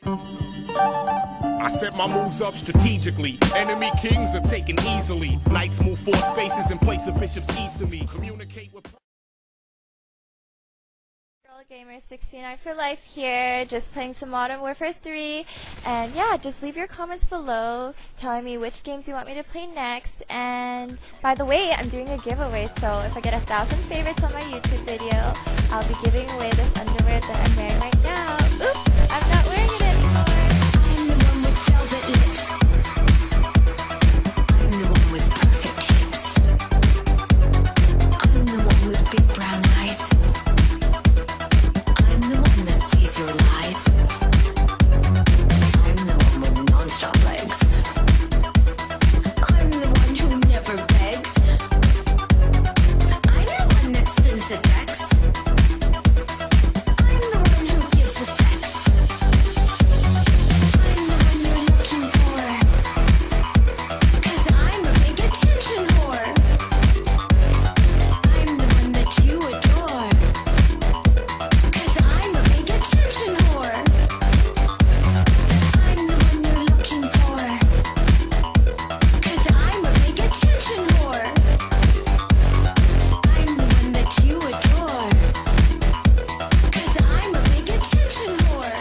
I set my moves up strategically. Enemy kings are taken easily. Knights move 4 spaces in place of bishops east of me. Communicate with... Gamer 69 for life here, just playing some Modern Warfare 3, and yeah, just leave your comments below telling me which games you want me to play next. And by the way, I'm doing a giveaway, so if I get 1,000 favorites on my YouTube video, I'll be giving away this underwear that I'm wearing right now. Oops, I'm not wearing it anymore. I'm the one with velvet lips. I'm the one with perfect hips. I'm the one with big brown eyes. Your lies. I'm the one with non-stop legs. I'm the one who never begs. I'm the one that spins the decks. I'm the one who gives the sex. I'm the one you're looking for. 'Cause I'm a big attention whore. I'm the one that you adore. Attention whore. I'm the one you're looking for. 'Cause I'm a big attention whore. I'm the one that you adore. 'Cause I'm a big attention whore.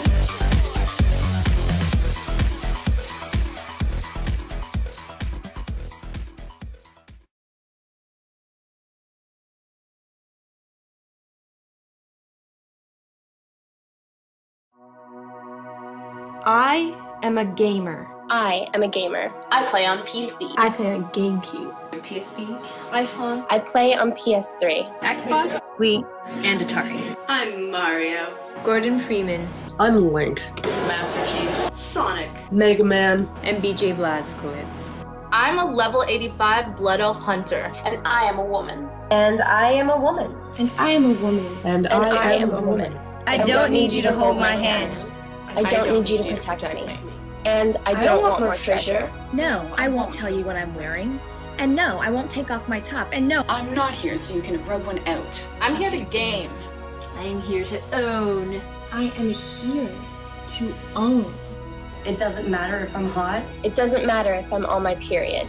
I am a gamer. I am a gamer. I play on PC. I play on GameCube. PSP, iPhone, I play on PS3. Xbox, Wii, and Atari. I'm Mario. Gordon Freeman. I'm Link. Master Chief. Sonic. Mega Man. And BJ Blazkowicz. I'm a level 85 Blood Elf Hunter. And I am a woman. And I am a woman. and I am a woman. And I am a woman. I don't need you to hold my hand. I don't need you to protect me. And I don't want more treasure. No, I won't tell you what I'm wearing. And no, I won't take off my top. And no, I'm not here so you can rub one out. I'm here to game. I am here to own. I am here to own. It doesn't matter if I'm hot. It doesn't matter if I'm on my period.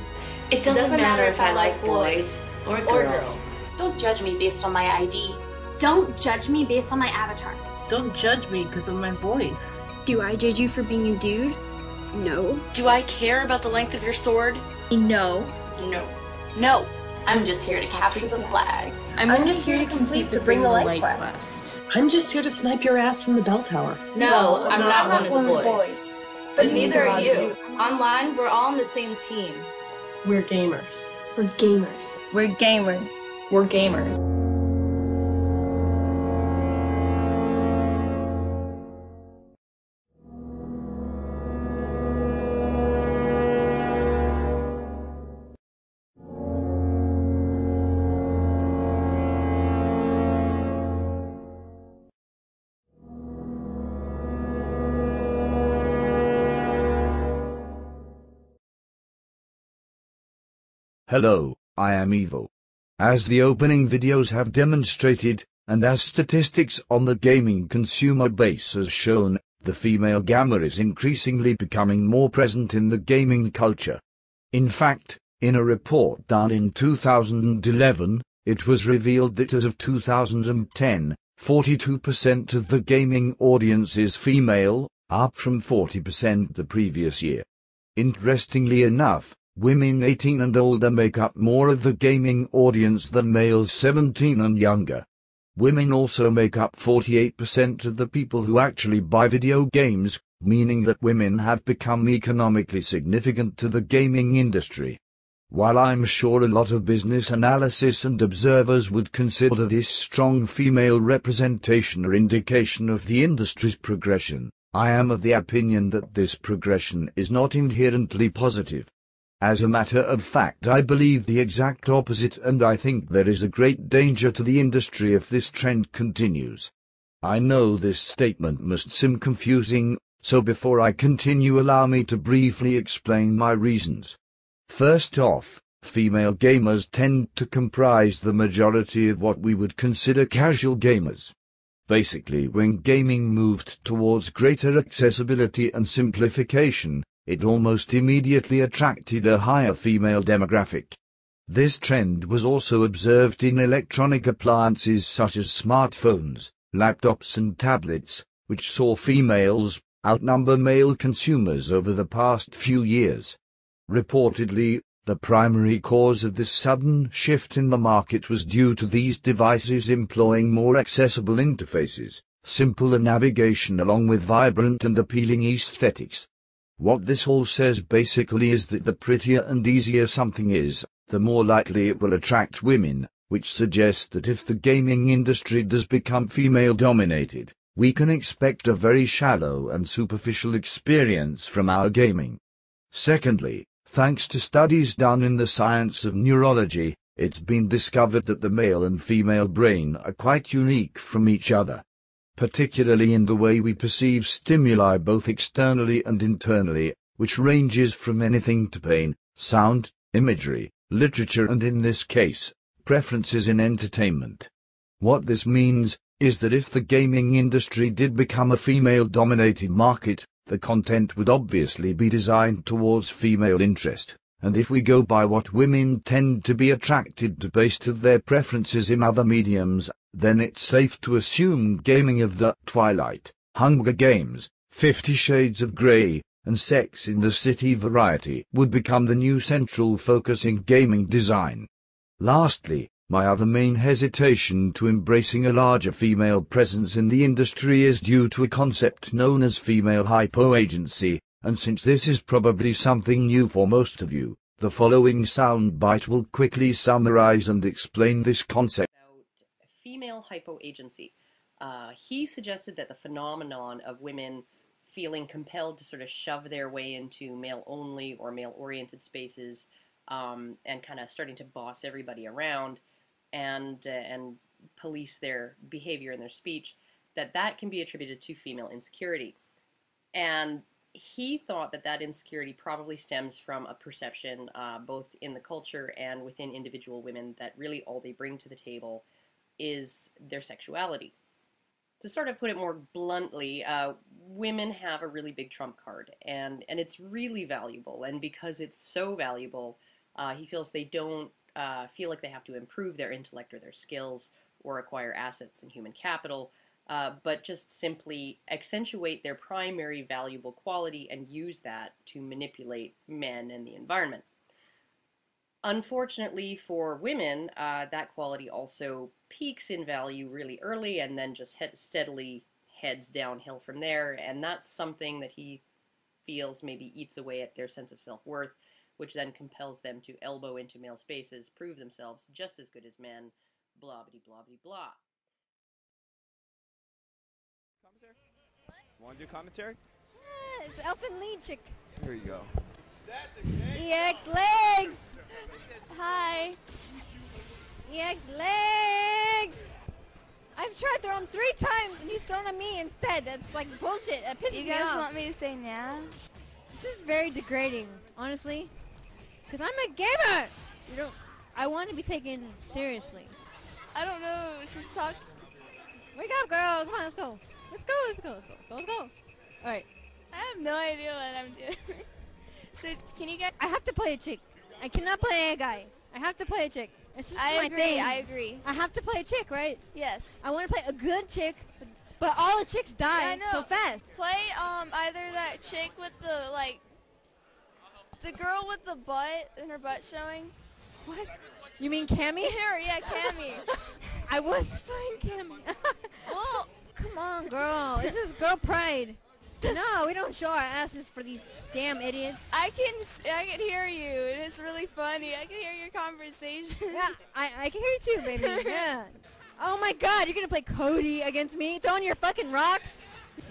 It doesn't matter if I like boys or girls. Don't judge me based on my ID. don't judge me based on my avatar. Don't judge me because of my voice. Do I judge you for being a dude? No. Do I care about the length of your sword? No. No. No. I'm just here to capture the flag. I'm just here to complete the Bring the Light quest. I'm just here to snipe your ass from the bell tower. No, I'm not one of the boys. But neither are you. Online, we're all on the same team. We're gamers. We're gamers. We're gamers. We're gamers. Hello, I am Evil. As the opening videos have demonstrated, and as statistics on the gaming consumer base has shown, the female gamer is increasingly becoming more present in the gaming culture. In fact, in a report done in 2011, it was revealed that as of 2010, 42% of the gaming audience is female, up from 40% the previous year. Interestingly enough, women 18 and older make up more of the gaming audience than males 17 and younger. Women also make up 48% of the people who actually buy video games, meaning that women have become economically significant to the gaming industry. While I'm sure a lot of business analysis and observers would consider this strong female representation an indication of the industry's progression, I am of the opinion that this progression is not inherently positive. As a matter of fact, I believe the exact opposite, and I think there is a great danger to the industry if this trend continues. I know this statement must seem confusing, so before I continue, allow me to briefly explain my reasons. First off, female gamers tend to comprise the majority of what we would consider casual gamers. Basically, when gaming moved towards greater accessibility and simplification, it almost immediately attracted a higher female demographic. This trend was also observed in electronic appliances such as smartphones, laptops and tablets, which saw females outnumber male consumers over the past few years. Reportedly, the primary cause of this sudden shift in the market was due to these devices employing more accessible interfaces, simpler navigation along with vibrant and appealing aesthetics. What this all says basically is that the prettier and easier something is, the more likely it will attract women, which suggests that if the gaming industry does become female-dominated, we can expect a very shallow and superficial experience from our gaming. Secondly, thanks to studies done in the science of neurology, it's been discovered that the male and female brain are quite unique from each other, particularly in the way we perceive stimuli both externally and internally, which ranges from anything to pain, sound, imagery, literature and in this case, preferences in entertainment. What this means is that if the gaming industry did become a female-dominated market, the content would obviously be designed towards female interest, and if we go by what women tend to be attracted to based on their preferences in other mediums, then it's safe to assume gaming of the Twilight, Hunger Games, 50 Shades of Grey, and Sex in the City variety would become the new central focus in gaming design. Lastly, my other main hesitation to embracing a larger female presence in the industry is due to a concept known as female hypoagency, and since this is probably something new for most of you, the following soundbite will quickly summarize and explain this concept. About female hypoagency. He suggested that the phenomenon of women feeling compelled to sort of shove their way into male-only or male-oriented spaces and kind of starting to boss everybody around and police their behavior and their speech, that can be attributed to female insecurity. And he thought that insecurity probably stems from a perception, both in the culture and within individual women, that really all they bring to the table is their sexuality. To sort of put it more bluntly, women have a really big trump card, and it's really valuable, and because it's so valuable, he feels they don't feel like they have to improve their intellect or their skills or acquire assets and human capital, but just simply accentuate their primary valuable quality and use that to manipulate men and the environment. Unfortunately for women, that quality also peaks in value really early and then just steadily heads downhill from there, and that's something that he feels maybe eats away at their sense of self-worth, which then compels them to elbow into male spaces, prove themselves just as good as men, blah blah blah blah blah. Commentary? Want to do commentary? Yeah, it's Elfin Lead chick. Here you go. EX legs! Hi. EX legs! I've tried throwing 3 times and he's thrown at me instead. That's like bullshit. That pisses me off. You guys want me to say yeah? This is very degrading, honestly. Because I'm a gamer! I want to be taken seriously. I don't know. She's talking. Wake up, girl. Come on, let's go. Let's go, let's go, let's go. Let's go. Alright. I have no idea what I'm doing. So, can you guys... I have to play a chick. I cannot play a guy. I have to play a chick. This is my thing. I agree. I have to play a chick, right? Yes. I want to play a good chick, but all the chicks die so fast. Play either that chick with the, like, the girl with the butt and her butt showing. What? You mean Cammy? Yeah, Cammy. I was playing Cammy. Well, come on, girl. This is girl pride. No, we don't show our asses for these damn idiots. I can hear you, and it's really funny. I can hear your conversation. Yeah, I can hear you too, baby. Yeah. Oh my God, you're gonna play Cody against me, throwing your fucking rocks?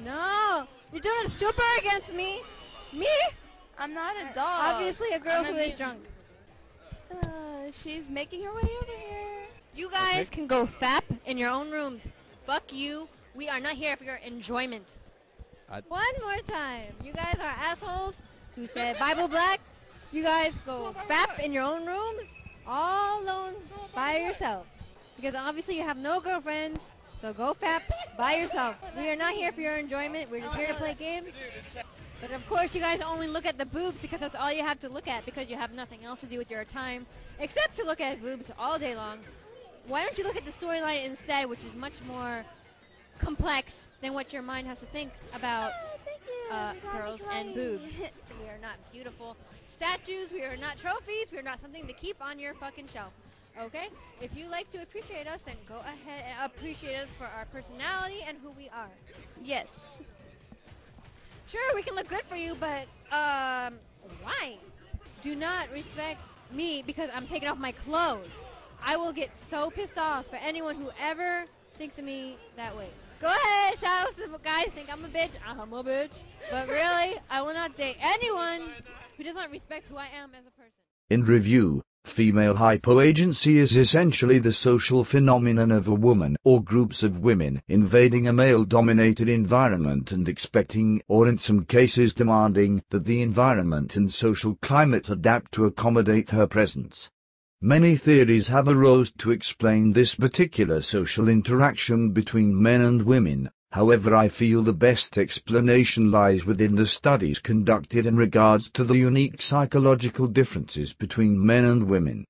No, you're doing a super against me. Me? I'm not a dog. Obviously, a girl who is drunk. She's making her way over here. You guys can go fap in your own rooms. Fuck you. We are not here for your enjoyment. One more time. You guys are assholes who said Bible Black. You guys go fap in your own rooms, all alone by yourself. Because obviously you have no girlfriends, So go fap by yourself. We are not here for your enjoyment. We're just here to play games. But of course, you guys only look at the boobs because that's all you have to look at because you have nothing else to do with your time except to look at boobs all day long. Why don't you look at the storyline instead, which is much more complex than what your mind has to think about girls and boobs. We are not beautiful statues. We are not trophies. We are not something to keep on your fucking shelf. Okay? If you like to appreciate us, then go ahead and appreciate us for our personality and who we are. Yes. Sure, we can look good for you, but why? Do not respect me because I'm taking off my clothes. I will get so pissed off for anyone who ever thinks of me that way. Go ahead, shout out to the guys think I'm a bitch. I'm a bitch. But really, I will not date anyone who does not respect who I am as a person. In review, female hypoagency is essentially the social phenomenon of a woman or groups of women invading a male-dominated environment and expecting, or in some cases demanding, that the environment and social climate adapt to accommodate her presence. Many theories have arose to explain this particular social interaction between men and women. However, I feel the best explanation lies within the studies conducted in regards to the unique psychological differences between men and women.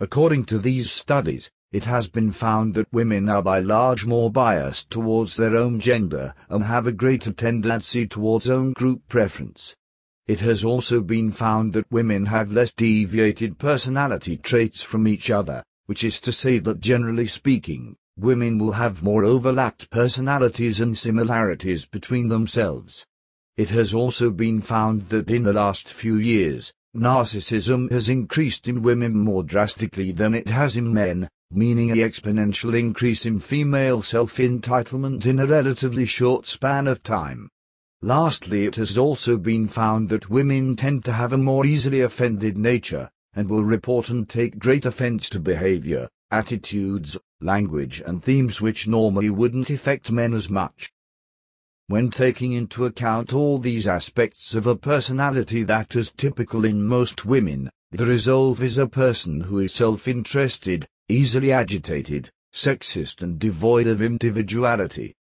According to these studies, it has been found that women are by large more biased towards their own gender and have a greater tendency towards own group preference. It has also been found that women have less deviated personality traits from each other, which is to say that generally speaking, women will have more overlapped personalities and similarities between themselves. It has also been found that in the last few years, narcissism has increased in women more drastically than it has in men, meaning an exponential increase in female self-entitlement in a relatively short span of time. Lastly, it has also been found that women tend to have a more easily offended nature, and will report and take great offense to behavior, attitudes, language and themes which normally wouldn't affect men as much. When taking into account all these aspects of a personality that is typical in most women, the result is a person who is self-interested, easily agitated, sexist and devoid of individuality.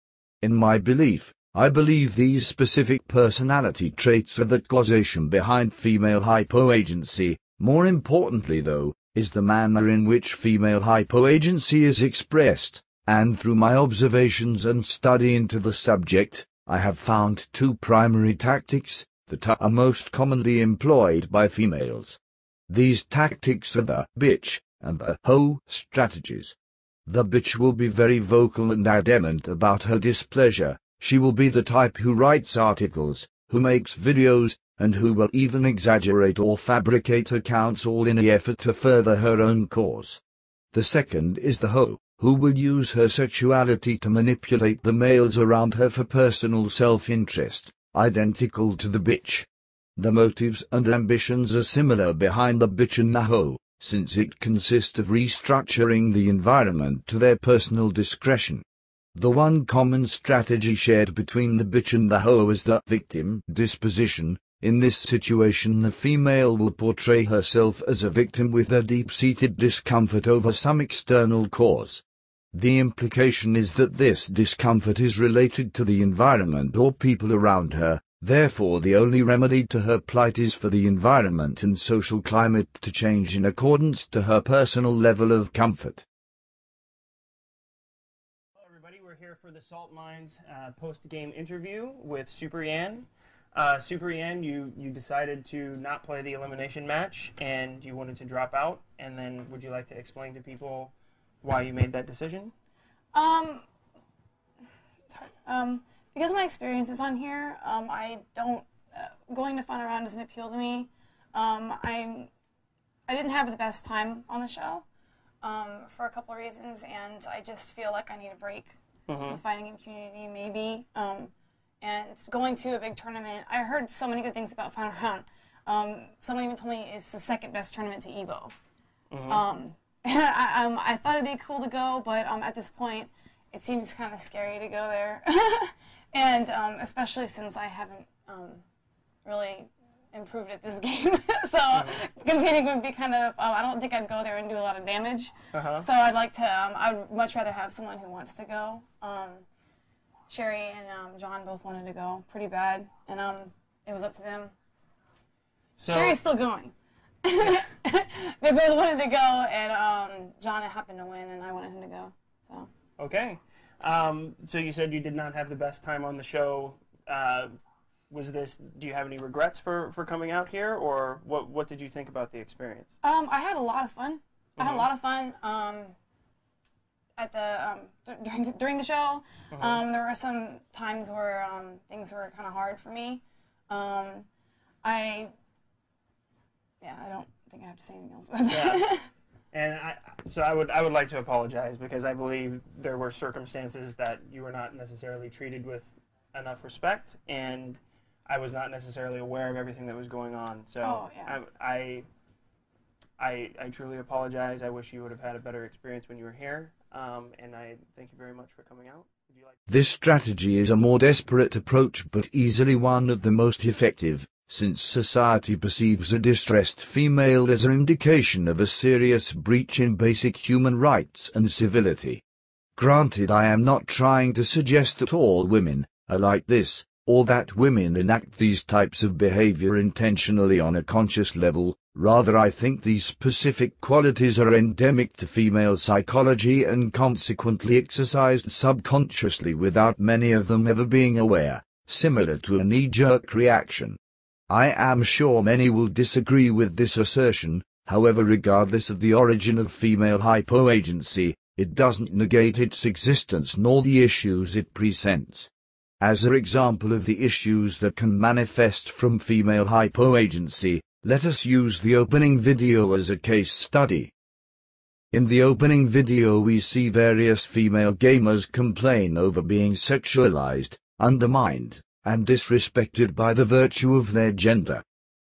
In my belief, I believe these specific personality traits are the causation behind female hypoagency. More importantly, though, is the manner in which female hypoagency is expressed, and through my observations and study into the subject, I have found two primary tactics that are most commonly employed by females. These tactics are the bitch and the hoe strategies. The bitch will be very vocal and adamant about her displeasure. She will be the type who writes articles, who makes videos, and who will even exaggerate or fabricate accounts, all in the effort to further her own cause. The second is the hoe, who will use her sexuality to manipulate the males around her for personal self-interest, identical to the bitch. The motives and ambitions are similar behind the bitch and the hoe, since it consists of restructuring the environment to their personal discretion. The one common strategy shared between the bitch and the hoe is the victim disposition. In this situation, the female will portray herself as a victim with a deep-seated discomfort over some external cause. The implication is that this discomfort is related to the environment or people around her, therefore the only remedy to her plight is for the environment and social climate to change in accordance to her personal level of comfort. For the Salt Mines post-game interview with Super Yan. Super Yan, you decided to not play the elimination match and you wanted to drop out, and then would you like to explain to people why you made that decision? It's hard. Because of my experiences on here, I don't, going to Fun Around doesn't appeal to me. I didn't have the best time on the show for a couple of reasons, and I just feel like I need a break. The fighting game community, maybe, and going to a big tournament. I heard so many good things about Final Round. Someone even told me it's the second best tournament to EVO. I thought it'd be cool to go, but at this point, it seems kind of scary to go there, and especially since I haven't really improved at this game. So competing would be kind of, I don't think I'd go there and do a lot of damage. So I'd like to, I'd much rather have someone who wants to go. Sherry and John both wanted to go pretty bad, and it was up to them. So, Sherry's still going. They both wanted to go, and John happened to win, and I wanted him to go. So. Okay. So you said you did not have the best time on the show. Do you have any regrets for coming out here, or what did you think about the experience? I had a lot of fun. I had a lot of fun at the during the show. There were some times where things were kind of hard for me. I don't think I have to say anything else about that. Yeah. And I would like to apologize, because I believe there were circumstances that you were not necessarily treated with enough respect, and I was not necessarily aware of everything that was going on. So I truly apologize. I wish you would have had a better experience when you were here, and I thank you very much for coming out. Would you like This strategy is a more desperate approach, but easily one of the most effective, since society perceives a distressed female as an indication of a serious breach in basic human rights and civility. Granted, I am not trying to suggest that all women are like this, or that women enact these types of behavior intentionally on a conscious level. Rather, I think these specific qualities are endemic to female psychology and consequently exercised subconsciously without many of them ever being aware, similar to a knee-jerk reaction. I am sure many will disagree with this assertion. However, regardless of the origin of female hypoagency, it doesn't negate its existence nor the issues it presents. As an example of the issues that can manifest from female hypoagency, let us use the opening video as a case study. In the opening video, we see various female gamers complain over being sexualized, undermined, and disrespected by the virtue of their gender.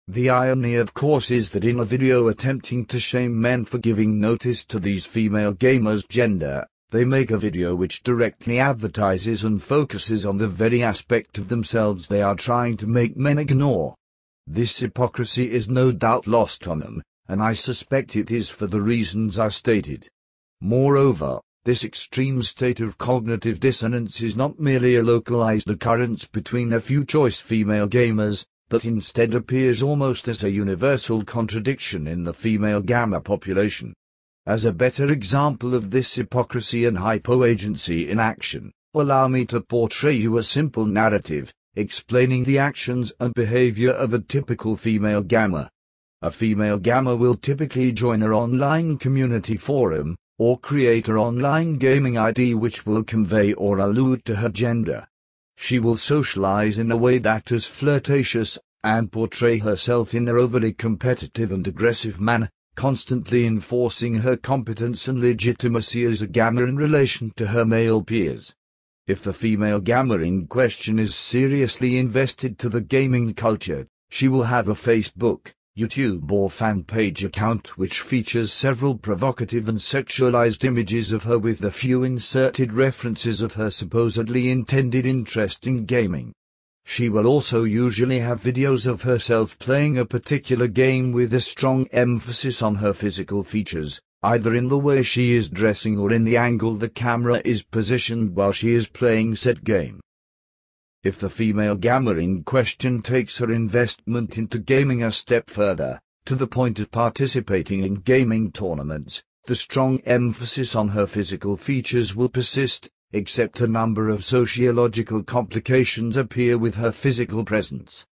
The irony, of course, is that in a video attempting to shame men for giving notice to these female gamers' gender, they make a video which directly advertises and focuses on the very aspect of themselves they are trying to make men ignore. This hypocrisy is no doubt lost on them, and I suspect it is for the reasons I stated. Moreover, this extreme state of cognitive dissonance is not merely a localized occurrence between a few choice female gamers, but instead appears almost as a universal contradiction in the female gamer population. As a better example of this hypocrisy and hypoagency in action, allow me to portray you a simple narrative, explaining the actions and behavior of a typical female gamer. A female gamer will typically join an online community forum, or create her online gaming ID which will convey or allude to her gender. She will socialize in a way that is flirtatious, and portray herself in an overly competitive and aggressive manner, constantly enforcing her competence and legitimacy as a gamer in relation to her male peers. If the female gamer in question is seriously invested to the gaming culture, she will have a Facebook, YouTube or fan page account which features several provocative and sexualized images of her with a few inserted references of her supposedly intended interest in gaming. She will also usually have videos of herself playing a particular game with a strong emphasis on her physical features, either in the way she is dressing or in the angle the camera is positioned while she is playing said game. If the female gamer in question takes her investment into gaming a step further, to the point of participating in gaming tournaments, the strong emphasis on her physical features will persist, except a number of sociological complications appear with her physical presence.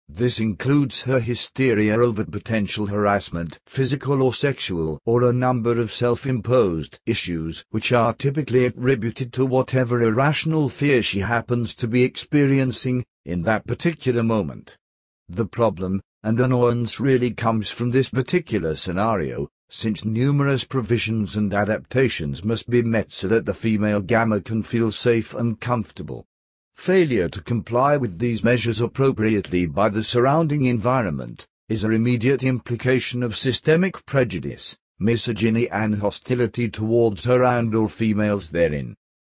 This includes her hysteria over potential harassment, physical or sexual, or a number of self-imposed issues which are typically attributed to whatever irrational fear she happens to be experiencing in that particular moment. The problem and annoyance really comes from this particular scenario, since numerous provisions and adaptations must be met so that the female gamer can feel safe and comfortable. Failure to comply with these measures appropriately by the surrounding environment is an immediate implication of systemic prejudice, misogyny and hostility towards her and/or females therein.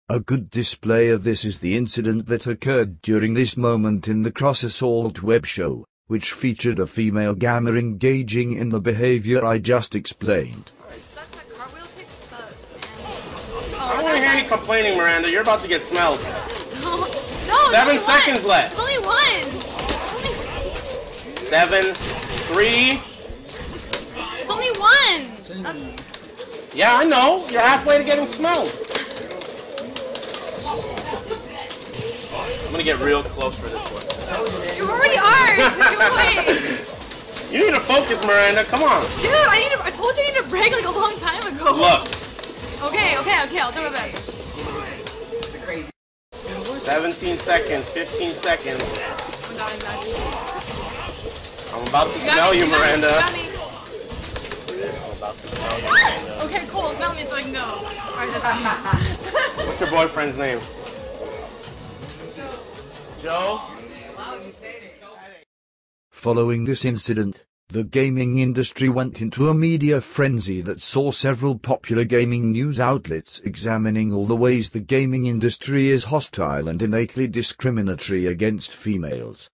A good display of this is the incident that occurred during this moment in the Cross Assault web show, which featured a female gamer engaging in the behavior I just explained. I don't want to hear any complaining, Miranda. You're about to get smelled. No, 7 seconds left. It's only one. 7, 3. It's only one. Yeah, I know. You're halfway to getting smelled. I'm gonna get real close for this one. You already are. Wait. You need to focus, Miranda. Come on. Dude, I told you I need to break like a long time ago. Look. Okay. I'll do my best. 17 seconds, 15 seconds. I'm about to smell you, Miranda. You got me. I'm about to smell you, Miranda. Okay, cool. Smell me so I can go. Alright, that's me. What's your boyfriend's name? Joe? Following this incident, the gaming industry went into a media frenzy that saw several popular gaming news outlets examining all the ways the gaming industry is hostile and innately discriminatory against females.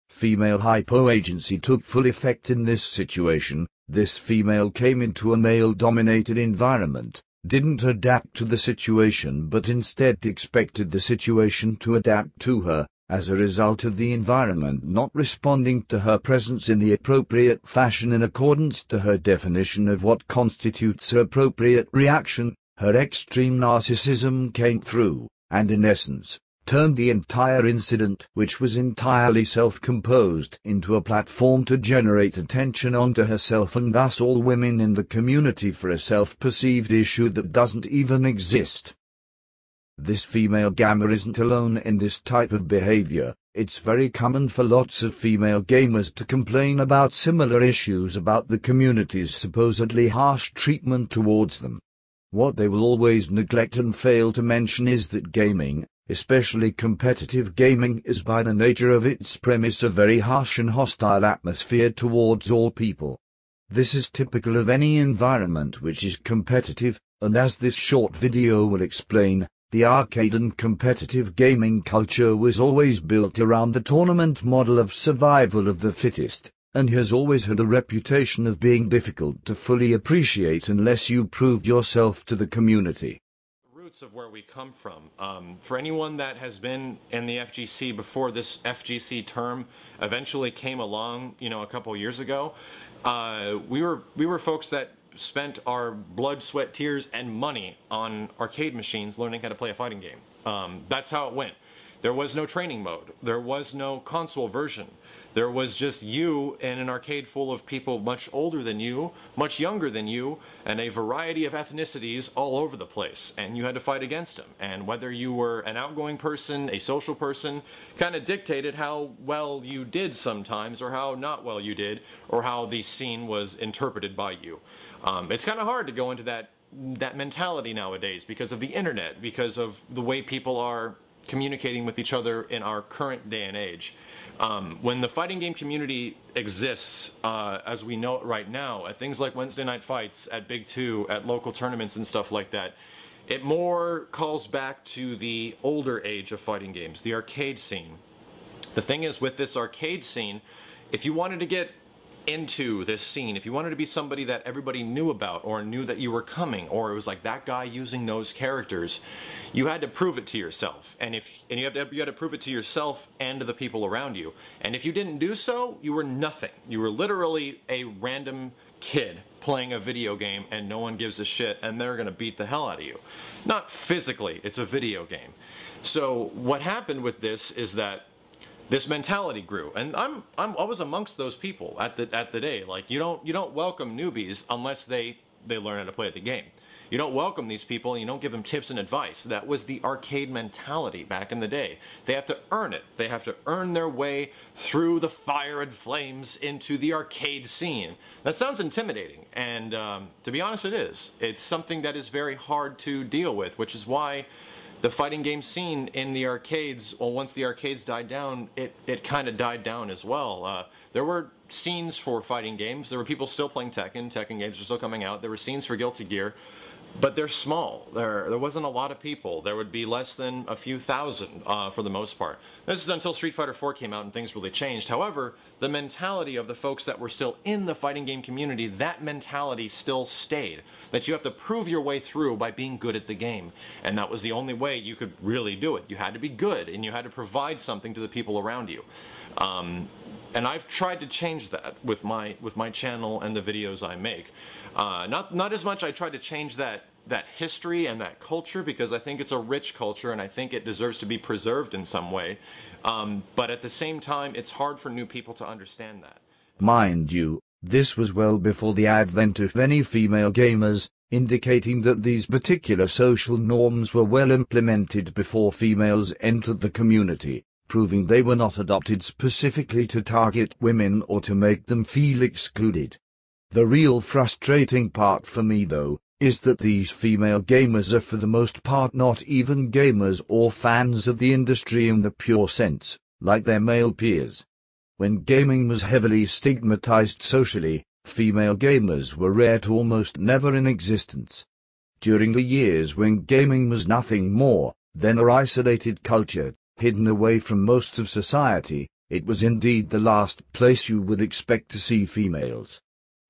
Female hypo-agency took full effect in this situation. This female came into a male-dominated environment, didn't adapt to the situation but instead expected the situation to adapt to her, as a result of the environment not responding to her presence in the appropriate fashion in accordance to her definition of what constitutes her appropriate reaction. Her extreme narcissism came through, and in essence, turned the entire incident, which was entirely self-composed, into a platform to generate attention onto herself and thus all women in the community for a self-perceived issue that doesn't even exist. This female gamer isn't alone in this type of behavior. It's very common for lots of female gamers to complain about similar issues about the community's supposedly harsh treatment towards them. What they will always neglect and fail to mention is that gaming, especially competitive gaming, is by the nature of its premise a very harsh and hostile atmosphere towards all people. This is typical of any environment which is competitive, and as this short video will explain, the arcade and competitive gaming culture was always built around the tournament model of survival of the fittest, and has always had a reputation of being difficult to fully appreciate unless you prove yourself to the community. Roots of where we come from. For anyone that has been in the FGC before this FGC term eventually came along, a couple years ago, we were folks that spent our blood, sweat, tears, and money on arcade machines learning how to play a fighting game. That's how it went. There was no training mode. There was no console version. There was just you in an arcade full of people much older than you, much younger than you, and a variety of ethnicities all over the place. And you had to fight against them. And whether you were an outgoing person, a social person, kind of dictated how well you did sometimes, or how not well you did, or how the scene was interpreted by you. It's kind of hard to go into that mentality nowadays because of the internet, because of the way people are communicating with each other in our current day and age. When the fighting game community exists as we know it right now, at things like Wednesday night fights, at Big Two, at local tournaments and stuff like that, it more calls back to the older age of fighting games, the arcade scene. The thing is, with this arcade scene, if you wanted to get into this scene, if you wanted to be somebody that everybody knew about or knew that you were coming, or it was like that guy using those characters, you had to prove it to yourself. And you had to prove it to yourself and to the people around you. And if you didn't do so, you were nothing. You were literally a random kid playing a video game and no one gives a shit and they're gonna beat the hell out of you. Not physically, it's a video game. So what happened with this is that this mentality grew, and I was amongst those people at the day. Like, you don't welcome newbies unless they learn how to play the game. You don't welcome these people and you don't give them tips and advice. That was the arcade mentality back in the day. They have to earn it. They have to earn their way through the fire and flames into the arcade scene. That sounds intimidating, and to be honest, it is. It's something that is very hard to deal with, which is why the fighting game scene in the arcades, well, once the arcades died down, it kind of died down as well. There were scenes for fighting games. There were people still playing Tekken. Tekken games were still coming out. There were scenes for Guilty Gear. but they're small. There wasn't a lot of people. There would be less than a few thousand for the most part. This is until Street Fighter IV came out and things really changed. However, the mentality of the folks that were still in the fighting game community, that mentality still stayed. That you have to prove your way through by being good at the game. And that was the only way you could really do it. You had to be good, and you had to provide something to the people around you. And I've tried to change that with my channel and the videos I make. Not as much I tried to change that history and that culture, because I think it's a rich culture and I think it deserves to be preserved in some way. But at the same time, it's hard for new people to understand that. Mind you, this was well before the advent of any female gamers, indicating that these particular social norms were well implemented before females entered the community, proving they were not adopted specifically to target women or to make them feel excluded. The real frustrating part for me, though, is that these female gamers are for the most part not even gamers or fans of the industry in the pure sense, like their male peers. When gaming was heavily stigmatized socially, female gamers were rare to almost never in existence. During the years when gaming was nothing more than an isolated culture, hidden away from most of society, it was indeed the last place you would expect to see females.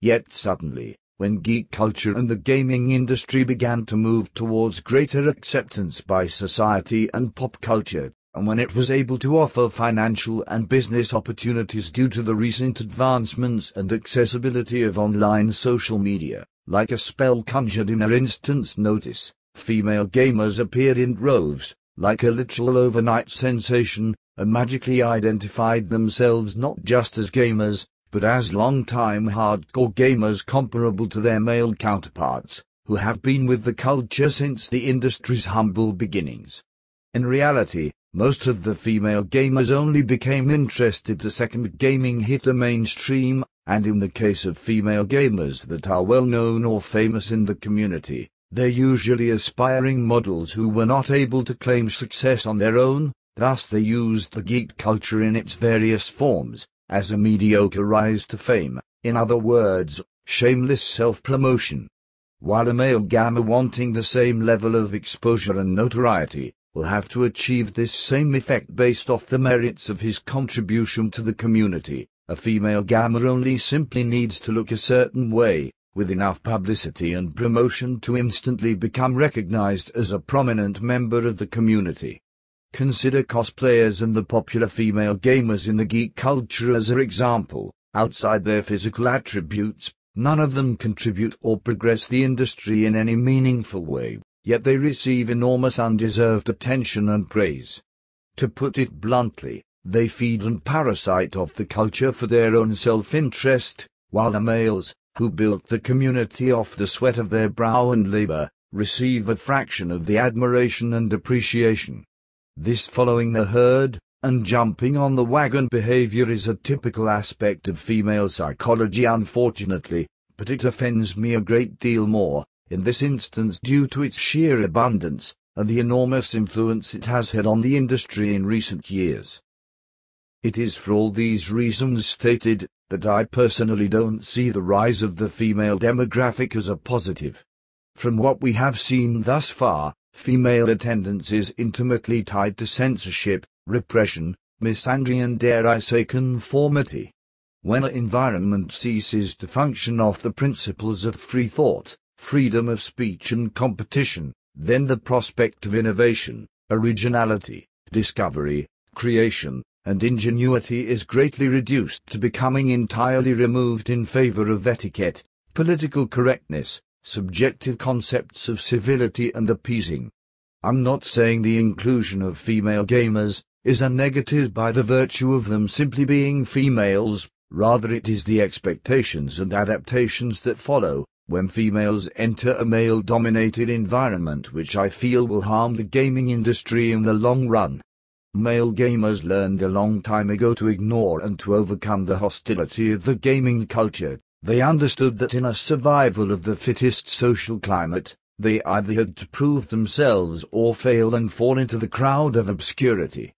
Yet suddenly, when geek culture and the gaming industry began to move towards greater acceptance by society and pop culture, and when it was able to offer financial and business opportunities due to the recent advancements and accessibility of online social media, like a spell conjured in an instant's notice, female gamers appeared in droves, like a literal overnight sensation, and magically identified themselves not just as gamers, but as long-time hardcore gamers comparable to their male counterparts, who have been with the culture since the industry's humble beginnings. In reality, most of the female gamers only became interested the second gaming hit the mainstream, and in the case of female gamers that are well known or famous in the community, they're usually aspiring models who were not able to claim success on their own, thus they used the geek culture in its various forms as a mediocre rise to fame, in other words, shameless self-promotion. While a male gamer wanting the same level of exposure and notoriety will have to achieve this same effect based off the merits of his contribution to the community, a female gamer only simply needs to look a certain way, with enough publicity and promotion to instantly become recognized as a prominent member of the community. Consider cosplayers and the popular female gamers in the geek culture as an example. Outside their physical attributes, none of them contribute or progress the industry in any meaningful way, yet they receive enormous undeserved attention and praise. To put it bluntly, they feed and parasite off the culture for their own self-interest, while the males, who built the community off the sweat of their brow and labor, receive a fraction of the admiration and appreciation. This following the herd and jumping on the wagon behavior is a typical aspect of female psychology, unfortunately, but it offends me a great deal more, in this instance due to its sheer abundance, and the enormous influence it has had on the industry in recent years. It is for all these reasons stated, that I personally don't see the rise of the female demographic as a positive. From what we have seen thus far, female attendance is intimately tied to censorship, repression, misandry and dare I say conformity. When an environment ceases to function off the principles of free thought, freedom of speech and competition, then the prospect of innovation, originality, discovery, creation, and ingenuity is greatly reduced to becoming entirely removed in favor of etiquette, political correctness, subjective concepts of civility and appeasing. I'm not saying the inclusion of female gamers is a negative by the virtue of them simply being females, rather it is the expectations and adaptations that follow when females enter a male-dominated environment which I feel will harm the gaming industry in the long run. Male gamers learned a long time ago to ignore and to overcome the hostility of the gaming culture. They understood that in a survival of the fittest social climate, they either had to prove themselves or fail and fall into the crowd of obscurity.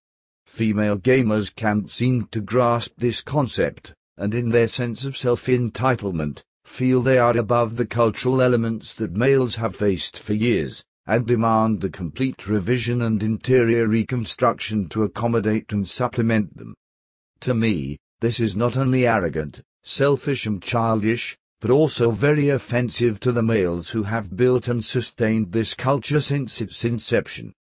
Female gamers can't seem to grasp this concept, and in their sense of self-entitlement, feel they are above the cultural elements that males have faced for years, and demand the complete revision and interior reconstruction to accommodate and supplement them. To me, this is not only arrogant, selfish and childish, but also very offensive to the males who have built and sustained this culture since its inception.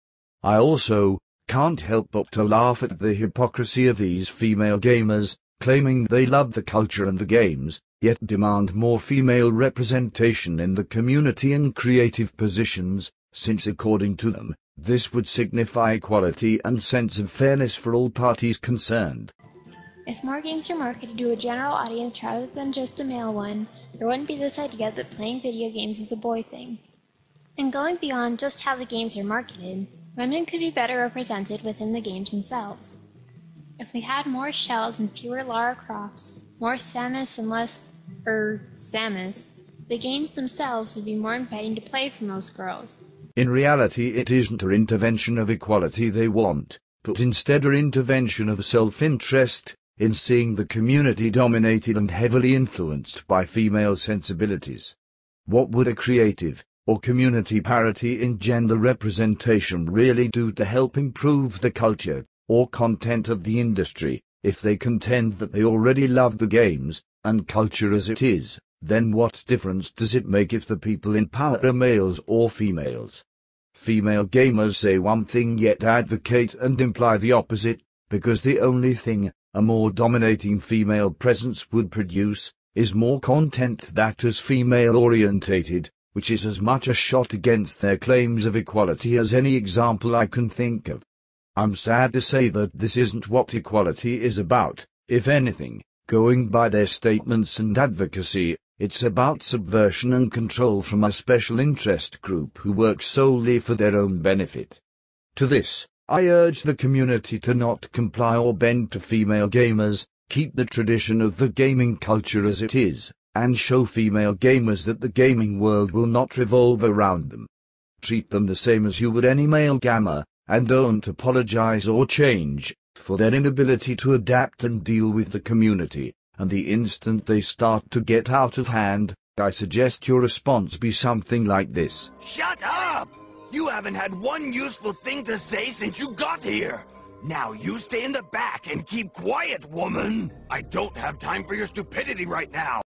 I also can't help but to laugh at the hypocrisy of these female gamers, claiming they love the culture and the games, yet demand more female representation in the community and creative positions, since according to them, this would signify equality and sense of fairness for all parties concerned. If more games were marketed to a general audience rather than just a male one, there wouldn't be this idea that playing video games is a boy thing. And going beyond just how the games are marketed, women could be better represented within the games themselves. If we had more Shells and fewer Lara Crofts, more Samus and less, Samus, the games themselves would be more inviting to play for most girls. In reality, it isn't an intervention of equality they want, but instead an intervention of self-interest, in seeing the community dominated and heavily influenced by female sensibilities. What would a creative, or community parity in gender representation really do to help improve the culture, or content of the industry, if they contend that they already love the games, and culture as it is? Then what difference does it make if the people in power are males or females? Female gamers say one thing yet advocate and imply the opposite, because the only thing a more dominating female presence would produce is more content that is female-orientated, which is as much a shot against their claims of equality as any example I can think of. I'm sad to say that this isn't what equality is about. If anything, going by their statements and advocacy, it's about subversion and control from a special interest group who work solely for their own benefit. To this, I urge the community to not comply or bend to female gamers, keep the tradition of the gaming culture as it is, and show female gamers that the gaming world will not revolve around them. Treat them the same as you would any male gamer, and don't apologize or change for their inability to adapt and deal with the community, and the instant they start to get out of hand, I suggest your response be something like this. Shut up! You haven't had one useful thing to say since you got here! Now you stay in the back and keep quiet, woman! I don't have time for your stupidity right now!